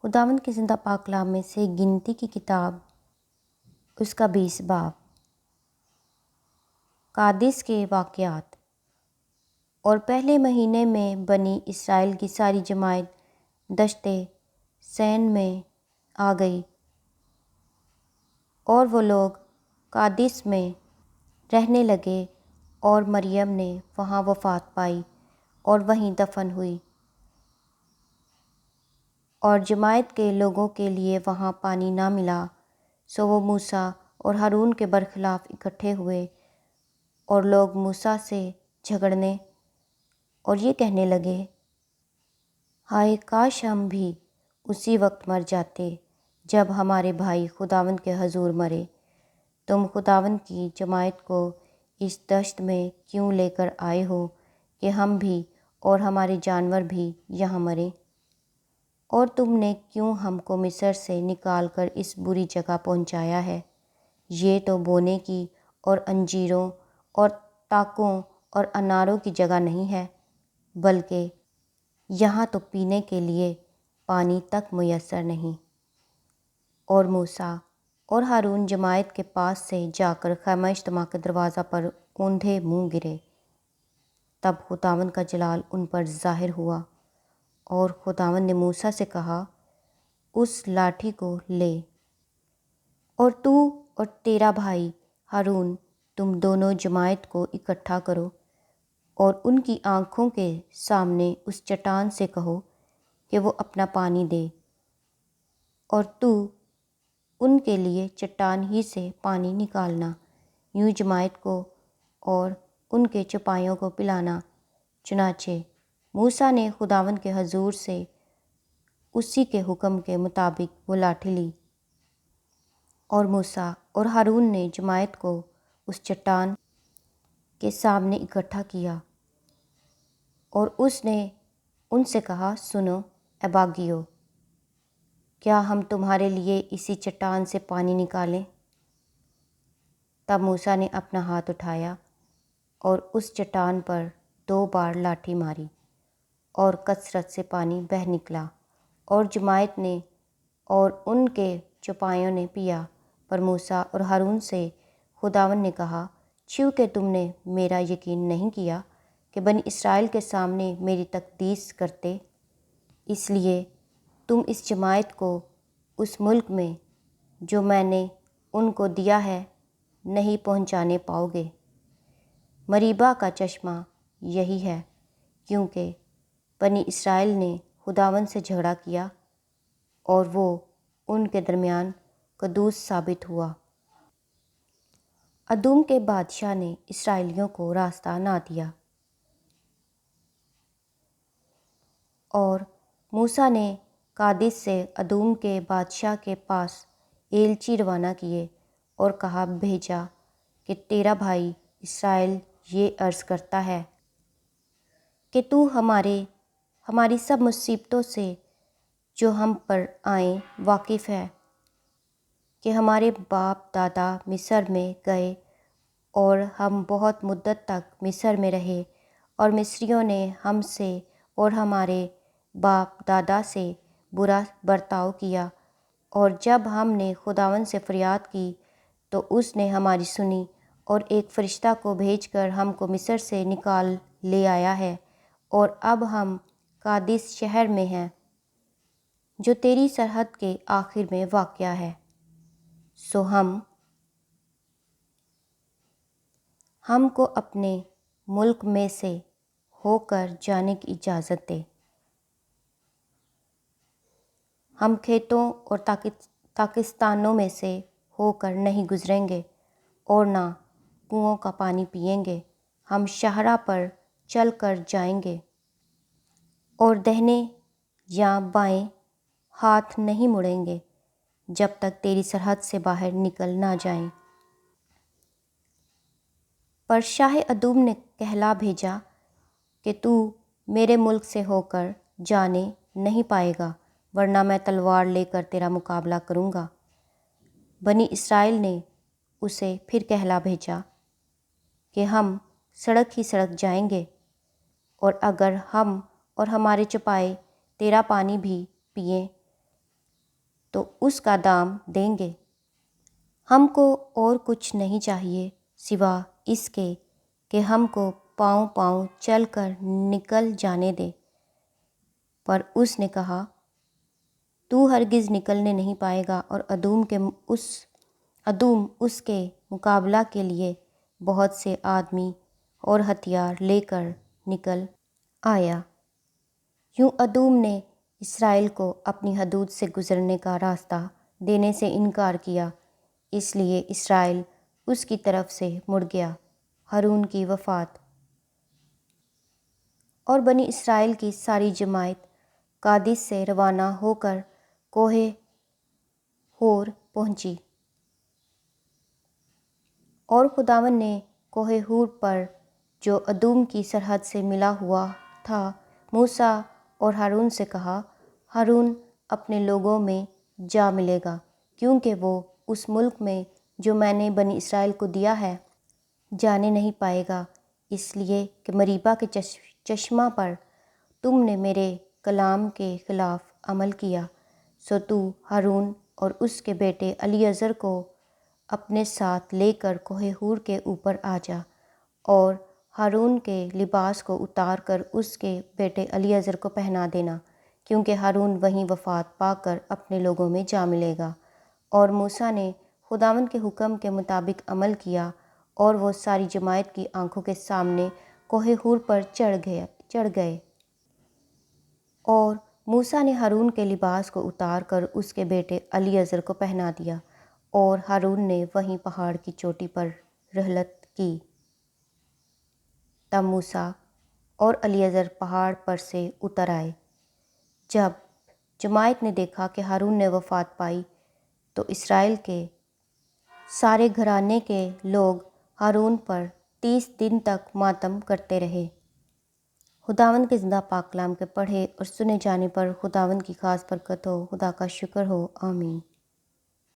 خداوند کے زندہ پاک کلام میں سے گنتی کی کتاب اس کا 20 باب۔ قادس کے واقعات۔ اور پہلے مہینے میں بنی اسرائیل کی ساری جماعت دشت سین میں آ گئی، اور وہ لوگ قادس میں رہنے لگے، اور مریم نے وہاں وفات پائی اور وہیں دفن ہوئی۔ اور جماعت کے لوگوں کے لیے وہاں پانی نہ ملا، سو وہ موسیٰ اور ہارون کے برخلاف اکٹھے ہوئے، اور لوگ موسیٰ سے جھگڑنے اور یہ کہنے لگے، ہائے کاش ہم بھی اسی وقت مر جاتے جب ہمارے بھائی خداوند کے حضور مرے۔ تم خداوند کی جماعت کو اس دشت میں کیوں لے کر آئے ہو کہ ہم بھی اور ہمارے جانور بھی یہاں مریں؟ اور تم نے کیوں ہم کو مصر سے نکال کر اس بری جگہ پہنچایا ہے؟ یہ تو بونے کی اور انجیروں اور تاکوں اور اناروں کی جگہ نہیں ہے، بلکہ یہاں تو پینے کے لیے پانی تک میسر نہیں۔ اور موسیٰ اور ہارون جماعت کے پاس سے جا کر خیمہ اجتماع کے دروازہ پر اوندھے منہ گرے۔ تب خداوند کا جلال ان پر ظاہر ہوا، اور خداوند نے موسیٰ سے کہا، اس لاٹھی کو لے، اور تو اور تیرا بھائی ہارون تم دونوں جماعت کو اکٹھا کرو، اور ان کی آنکھوں کے سامنے اس چٹان سے کہو کہ وہ اپنا پانی دے، اور تو ان کے لیے چٹان ہی سے پانی نکالنا، یوں جماعت کو اور ان کے چپائیوں کو پلانا۔ چنانچہ موسیٰ نے خداوند کے حضور سے اسی کے حکم کے مطابق وہ لاٹھی لی، اور موسیٰ اور ہارون نے جماعت کو اس چٹان کے سامنے اکٹھا کیا، اور اس نے ان سے کہا، سنو اے باغیوں، کیا ہم تمہارے لیے اسی چٹان سے پانی نکالیں؟ تب موسیٰ نے اپنا ہاتھ اٹھایا اور اس چٹان پر 2 بار لاٹھی ماری، اور کثرت سے پانی بہہ نکلا، اور جماعت نے اور ان کے چوپایوں نے پیا۔ پر موسیٰ اور ہارون سے خداوند نے کہا، چونکہ تم نے میرا یقین نہیں کیا کہ بنی اسرائیل کے سامنے میری تقدیس کرتے، اس لیے تم اس جماعت کو اس ملک میں جو میں نے ان کو دیا ہے نہیں پہنچانے پاؤ گے۔ مریبا کا چشمہ یہی ہے، کیونکہ بنی اسرائیل نے خداوند سے جھگڑا کیا، اور وہ ان کے درمیان قدوس ثابت ہوا۔ ادوم کے بادشاہ نے اسرائیلیوں کو راستہ نہ دیا، اور موسیٰ نے قادس سے ادوم کے بادشاہ کے پاس ایلچی روانہ کیے، اور کہا بھیجا کہ تیرا بھائی اسرائیل یہ عرض کرتا ہے کہ تو ہماری سب مصیبتوں سے جو ہم پر آئیں واقف ہے، کہ ہمارے باپ دادا مصر میں گئے، اور ہم بہت مدت تک مصر میں رہے، اور مصریوں نے ہم سے اور ہمارے باپ دادا سے برا برتاؤ کیا، اور جب ہم نے خداوند سے فریاد کی تو اس نے ہماری سنی، اور ایک فرشتہ کو بھیج کر ہم کو مصر سے نکال لے آیا ہے، اور اب ہم قادس شہر میں ہیں جو تیری سرحد کے آخر میں واقع ہے۔ سو ہم کو اپنے ملک میں سے ہو کر جانے کی اجازت دے۔ ہم کھیتوں اور تاکستانوں میں سے ہو کر نہیں گزریں گے، اور نہ کنوؤں کا پانی پئیں گے۔ ہم شاہراہ پر چل کر جائیں گے، اور دہنے یا بائیں ہاتھ نہیں مڑیں گے جب تک تیری سرحد سے باہر نکل نہ جائیں۔ پر شاہ ادوم نے کہلا بھیجا کہ تو میرے ملک سے ہو کر جانے نہیں پائے گا، ورنہ میں تلوار لے کر تیرا مقابلہ کروں گا۔ بنی اسرائیل نے اسے پھر کہلا بھیجا کہ ہم سڑک ہی سڑک جائیں گے، اور اگر ہم اور ہمارے چپائے تیرا پانی بھی پئیں تو اس کا دام دیں گے۔ ہم کو اور کچھ نہیں چاہیے سوا اس کے کہ ہم کو پاؤں پاؤں چل کر نکل جانے دے۔ پر اس نے کہا، تو ہرگز نکلنے نہیں پائے گا، اور ادوم اس کے مقابلہ کے لیے بہت سے آدمی اور ہتھیار لے کر نکل آیا۔ یوں ادوم نے اسرائیل کو اپنی حدود سے گزرنے کا راستہ دینے سے انکار کیا، اس لیے اسرائیل اس کی طرف سے مڑ گیا۔ ہارون کی وفات۔ اور بنی اسرائیل کی ساری جماعت قادس سے روانہ ہو کر کوہ ہور پہنچی، اور خداوند نے کوہ ہور پر جو ادوم کی سرحد سے ملا ہوا تھا موسیٰ اور ہارون سے کہا، ہارون اپنے لوگوں میں جا ملے گا، کیونکہ وہ اس ملک میں جو میں نے بنی اسرائیل کو دیا ہے جانے نہیں پائے گا، اس لیے کہ مریبہ کے چشمہ پر تم نے میرے کلام کے خلاف عمل کیا۔ سو تو ہارون اور اس کے بیٹے الیعزر کو اپنے ساتھ لے کر کوہ ہور کے اوپر آ جا، اور ہارون کے لباس کو اتار کر اس کے بیٹے الیعزر کو پہنا دینا، کیونکہ ہارون وہیں وفات پا کر اپنے لوگوں میں جا ملے گا۔ اور موسیٰ نے خداوند کے حکم کے مطابق عمل کیا، اور وہ ساری جماعت کی آنکھوں کے سامنے کوہ ہور پر چڑھ گئے۔ اور موسیٰ نے ہارون کے لباس کو اتار کر اس کے بیٹے الیعزر کو پہنا دیا، اور ہارون نے وہیں پہاڑ کی چوٹی پر رحلت کی۔ تب موسیٰ اور الیعزر پہاڑ پر سے اتر آئے۔ جب جماعت نے دیکھا کہ ہارون نے وفات پائی، تو اسرائیل کے سارے گھرانے کے لوگ ہارون پر 30 دن تک ماتم کرتے رہے۔ خداوند کے زندہ پاک کلام کے پڑھے اور سنے جانے پر خداوند کی خاص برکت ہو۔ خدا کا شکر ہو، آمین۔